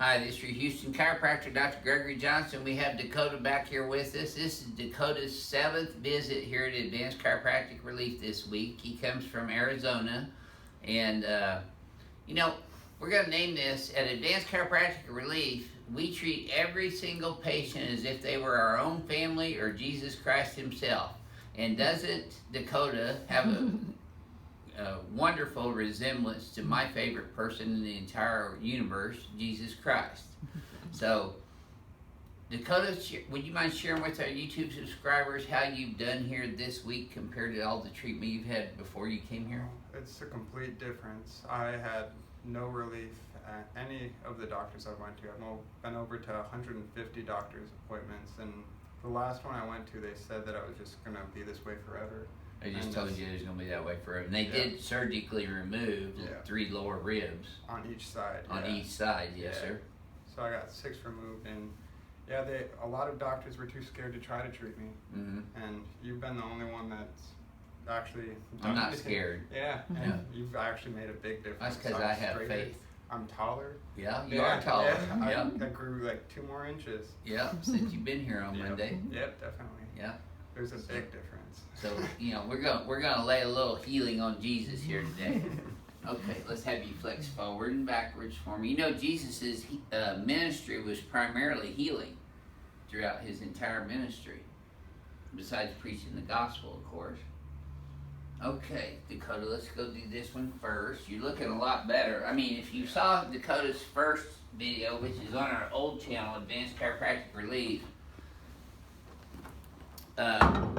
Hi, this is your Houston chiropractor, Dr. Gregory Johnson. We have Dakota back here with us. This is Dakota's 7th visit here at Advanced Chiropractic Relief this week. He comes from Arizona. And, we're going to name this, at Advanced Chiropractic Relief, we treat every single patient as if they were our own family or Jesus Christ himself. And doesn't Dakota have a wonderful resemblance to my favorite person in the entire universe, Jesus Christ? So, Dakota, would you mind sharing with our YouTube subscribers how you've done here this week compared to all the treatment you've had before you came here? It's a complete difference. I had no relief at any of the doctors I went to. I've been over to 150 doctor's appointments, and the last one I went to, they said that I was just going to be this way forever. They just told you it was going to be that way forever. And they did surgically remove 3 lower ribs. On each side. On each side, yes, sir. So I got 6 removed, and a lot of doctors were too scared to try to treat me. Mm-hmm. And you've been the only one that's actually I'm not scared. And you've actually made a big difference. That's because I have faith. I'm taller. Yeah, you are taller. I grew like 2 more inches. Yeah, since you've been here on Monday. Yep, definitely. Yeah. There's a big difference. So, we're gonna lay a little healing on Jesus here today. Okay, let's have you flex forward and backwards for me. Jesus' ministry was primarily healing throughout his entire ministry, besides preaching the gospel, of course. Okay, Dakota, let's go do this one first. You're looking a lot better. I mean, if you saw Dakota's first video, which is on our old channel, Advanced Chiropractic Relief,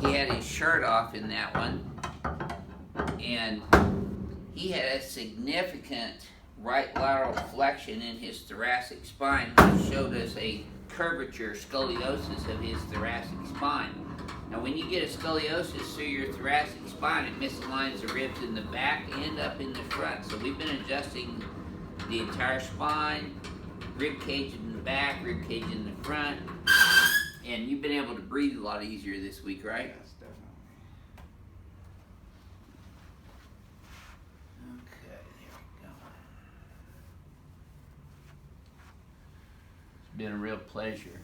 he had his shirt off in that one, and he had a significant right lateral flexion in his thoracic spine, which showed us a curvature, scoliosis of his thoracic spine. Now, when you get a scoliosis through your thoracic spine, it misaligns the ribs in the back and up in the front. So we've been adjusting the entire spine, rib cage in the back, rib cage in the front. And you've been able to breathe a lot easier this week, right? Yes, definitely. Okay, there we go. It's been a real pleasure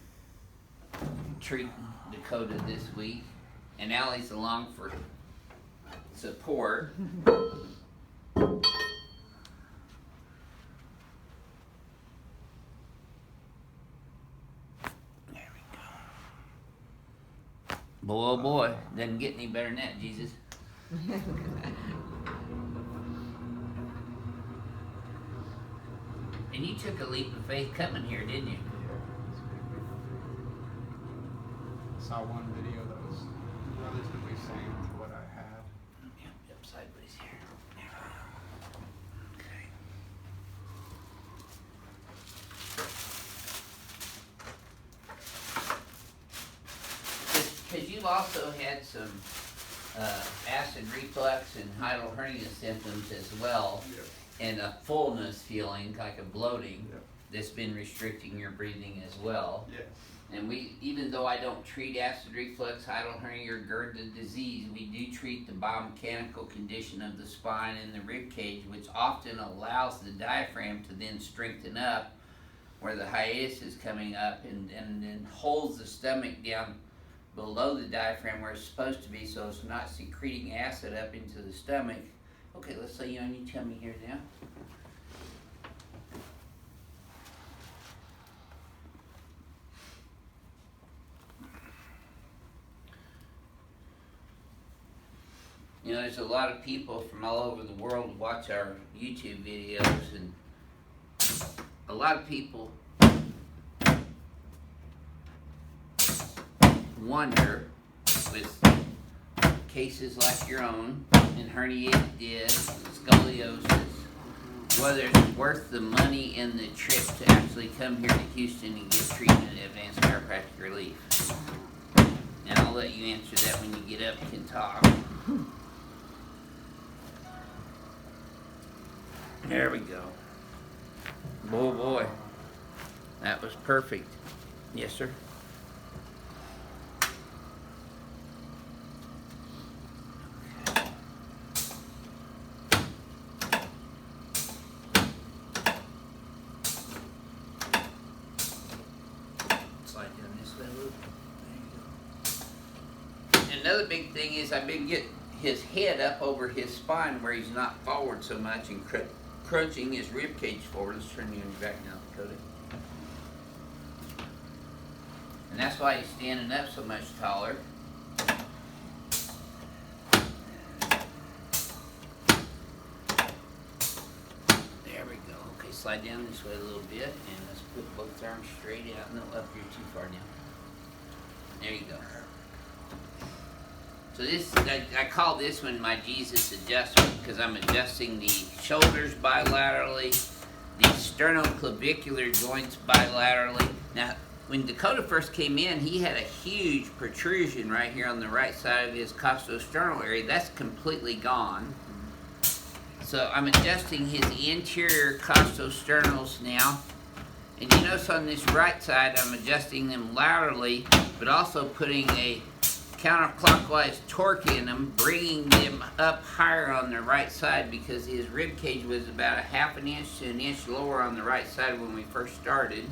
treating Dakota this week. And Allie's along for support. Boy, oh boy, doesn't get any better than that, Jesus. And you took a leap of faith coming here, didn't you? I saw one video that was relatively same to what I had. Yep, sideways here. Okay. Because you've also had some acid reflux and hiatal hernia symptoms as well, and a fullness feeling, like a bloating, that's been restricting your breathing as well. Yes. And even though I don't treat acid reflux, hiatal hernia, or GERD disease, we do treat the biomechanical condition of the spine and the rib cage, which often allows the diaphragm to then strengthen up where the hiatus is coming up, and then holds the stomach down below the diaphragm where it's supposed to be, so it's not secreting acid up into the stomach. Okay, let's lay you on your tummy here now. There's a lot of people from all over the world watch our YouTube videos, and a lot of people wonder, with cases like your own, and herniated disc, scoliosis, whether it's worth the money and the trip to actually come here to Houston and get treatment at Advanced Chiropractic Relief. And I'll let you answer that when you get up and can talk. There we go. Oh boy. That was perfect. Yes, sir. Another big thing is I've been getting his head up over his spine where he's not forward so much and crunching his rib cage forward. Let's turn you back now, Dakota. And that's why he's standing up so much taller. There we go. Okay, slide down this way a little bit, and let's put both arms straight out. No, up here too far now. There you go. So this, I call this one my Jesus adjustment because I'm adjusting the shoulders bilaterally, the sternoclavicular joints bilaterally. Now, when Dakota first came in, he had a huge protrusion right here on the right side of his costosternal area. That's completely gone. So I'm adjusting his anterior costosternals now. And you notice on this right side, I'm adjusting them laterally, but also putting a counterclockwise torque in them, bringing them up higher on the right side because his rib cage was about a half an inch to an inch lower on the right side when we first started.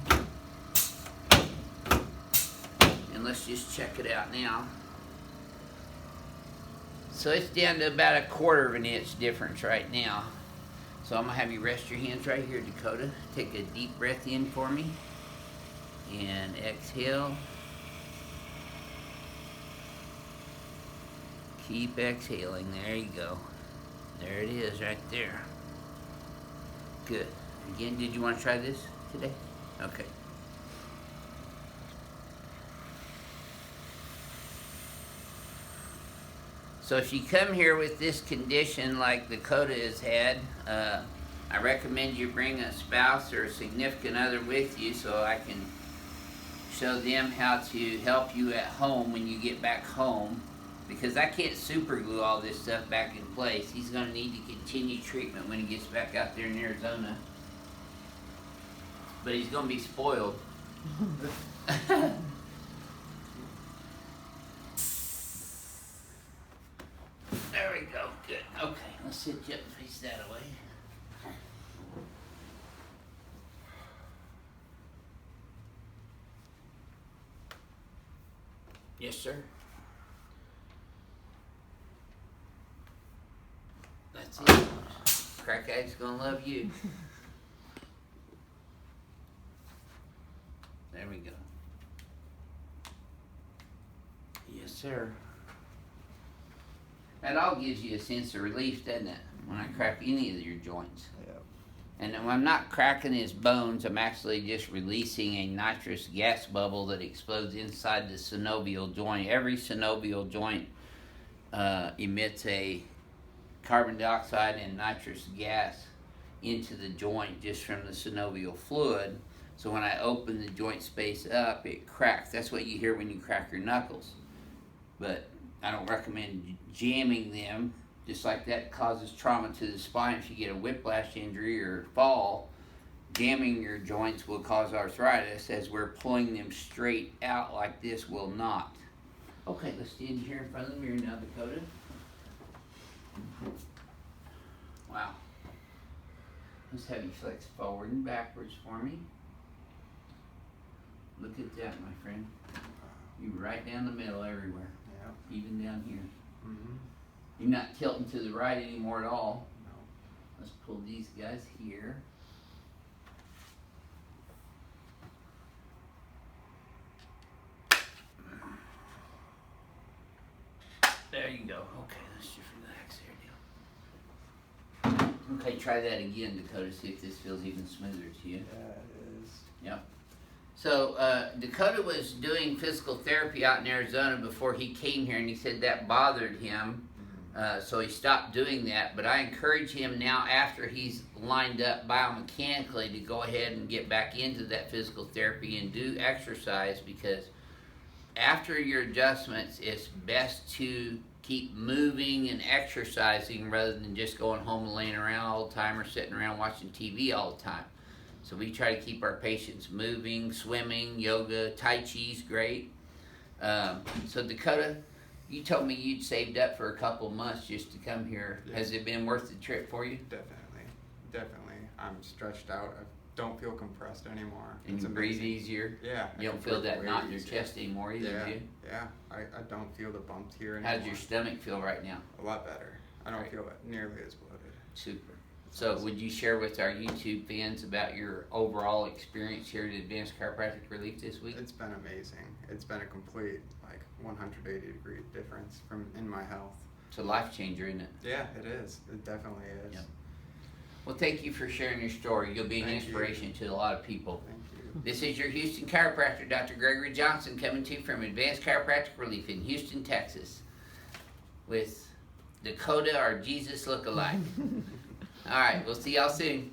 And let's just check it out now. So it's down to about a quarter of an inch difference right now. So I'm gonna have you rest your hands right here, Dakota. Take a deep breath in for me. And exhale. Keep exhaling. There you go. There it is right there. Good. Again, did you want to try this today? Okay. So if you come here with this condition like Dakota has had, I recommend you bring a spouse or a significant other with you so I can show them how to help you at home when you get back home. Because I can't super glue all this stuff back in place. He's going to need to continue treatment when he gets back out there in Arizona. But he's going to be spoiled. There we go. Good. Okay, let's sit you up and face that away. Yes, sir. That's it. Crack Ag's gonna love you. There we go. Yes, sir. That all gives you a sense of relief, doesn't it? When I crack any of your joints. Yep. And when I'm not cracking his bones, I'm actually just releasing a nitrous gas bubble that explodes inside the synovial joint. Every synovial joint emits a carbon dioxide and nitrous gas into the joint just from the synovial fluid. So when I open the joint space up, it cracks. That's what you hear when you crack your knuckles. But I don't recommend jamming them. Just like that causes trauma to the spine. If you get a whiplash injury or fall, jamming your joints will cause arthritis, as we're pulling them straight out like this will not. Okay, let's stand here in front of the mirror now, Dakota. Wow. Let's have you flex forward and backwards for me. Look at that, my friend. You right down the middle everywhere. Yeah. Even down here. Mm-hmm. You're not tilting to the right anymore at all. No. Let's pull these guys here. There you go. Okay, let's just relax there now. Okay, try that again, Dakota. See if this feels even smoother to you. Yeah, it is. Yep. So Dakota was doing physical therapy out in Arizona before he came here, and he said that bothered him. So he stopped doing that. But I encourage him now, after he's lined up biomechanically, to go ahead and get back into that physical therapy and do exercise, because after your adjustments, it's best to keep moving and exercising rather than just going home and laying around all the time or sitting around watching TV all the time. So we try to keep our patients moving, swimming, yoga, Tai Chi's great. So Dakota, you told me you'd saved up for a couple months just to come here. Yeah. Has it been worth the trip for you? Definitely. I'm stretched out. I've don't feel compressed anymore. And It's you breathe amazing. easier. Yeah. You don't feel that knot in your chest anymore either, Yeah, do you? yeah. I don't feel the bumps here anymore. How does your stomach feel right now? A lot better. I don't Right. feel it nearly as bloated. Super. So would you share with our YouTube fans about your overall experience here at Advanced Chiropractic Relief this week? It's been amazing. It's been a complete 180-degree difference in my health. It's a life changer, isn't it? Yeah, it is. It definitely is. Yep. Well, thank you for sharing your story. You'll be an Thank inspiration to a lot of people. Thank you. This is your Houston chiropractor, Dr. Gregory Johnson, coming to you from Advanced Chiropractic Relief in Houston, Texas, with Dakota, our Jesus look-alike. All right, we'll see y'all soon.